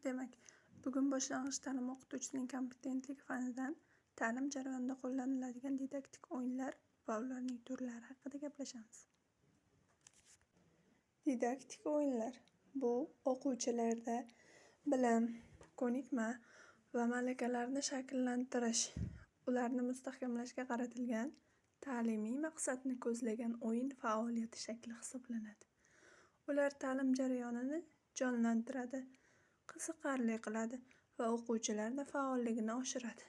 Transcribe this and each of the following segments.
Demak, bugun boshlang'ich ta'lim o'qituvchisining kompetentligi fanidan ta'lim jarayonida qo'llaniladigan didaktik o'yinlar va ularning turlari haqida gaplashamiz. Didaktik o'yinlar bu o'quvchilarda bilim, ko'nikma va malakalarni shakllantirish, ularni mustahkamlashga qaratilgan ta'limiy maqsadni ko'zlagan o'yin faoliyati shakli hisoblanadi. Ular ta'lim jarayonini jonlantiradi, qiziqarli qiladi va o'quvchilarning faolligini oshiradi.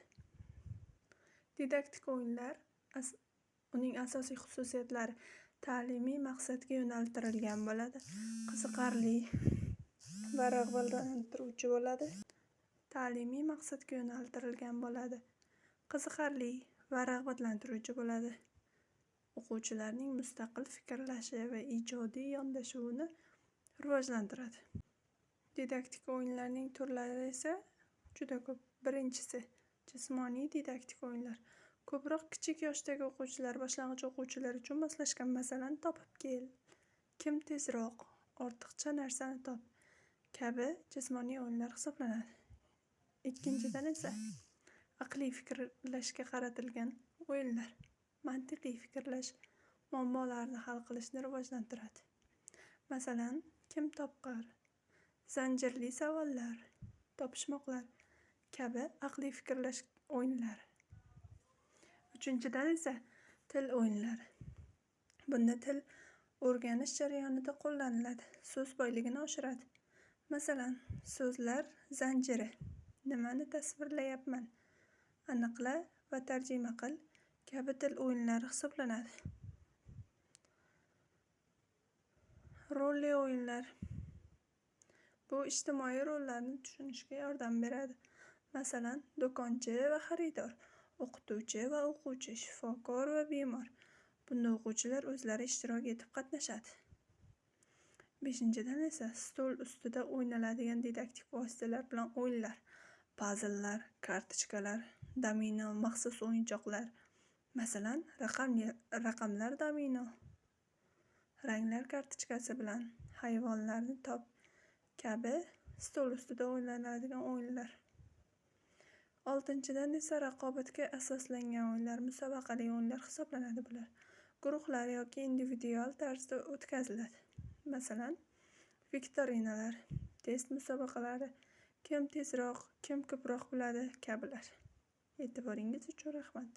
Didaktik o'yinlar uning asosiy xususiyatlari ta'limiy maqsadga yo'naltirilgan bo'ladi, qiziqarli va rag'batlantiruvchi bo'ladi. Ta'limiy maqsadga yo'naltirilgan bo'ladi, qiziqarli va rag'batlantiruvchi bo'ladi. O'quvchilarning mustaqil fikrlashi va ijodiy yondashuvini rivojlantiradi. Didaktik o'yinlarning turlari esa juda ko'p. Birinchisi, jismoniy didaktik o'yinlar. Ko'proq kichik yoshdagi o'quvchilar, boshlang'ich o'quvchilar uchun moslashgan, masalan, topib kel, kim tezroq, ortiqcha narsani top kabi jismoniy o'yinlar hisoblanadi. Ikkinchidan esa aqliy fikrlashga qaratilgan o'yinlar. Mantiqiy fikrlash, muammolarni hal qilishni rivojlantiradi. Masalan, kim topqir, zanjirli savollar, topishmoqlar kabi aqliy fikrlash o'yinlari. Uchinchidan esa til o'yinlari. Bunda til o'rganish jarayonida qo'llaniladi, so'z boyligini oshiradi. Masalan, so'zlar zanjiri, nimani tasvirlayapman, aniqla va tarjima qil kabi til o'yinlari hisoblanadi. Rolli o'yinlar. Bu ijtimoiy rollarni tushunishga yordam beradi. Masalan, do'konchi va xaridor, o'qituvchi va o'quvchi, shifokor va bemor. Bunda o'quvchilar o'zlari ishtirok etib qatnashadi. Beshinchidan esa stol ustida o'ynaladigan didaktik vositalar bilan o'yinlar. Pazllar, kartochkalar, domino, maxsus o'yinchoqlar. Masalan, raqamlar domino, ranglar kartochkasi bilan hayvonlarni top kabi stol ustida o'ynaladigan o'yinlar. Oltinchidan esa raqobatga asoslangan o'yinlar, musobaqali o'yinlar hisoblanadi bular. Guruhlar yoki individual tarzda o'tkaziladi. Masalan, viktorinalar, test musobaqalari, kim tezroq, kim ko'proq biladi kabilar. E'tiboringiz uchun rahmat.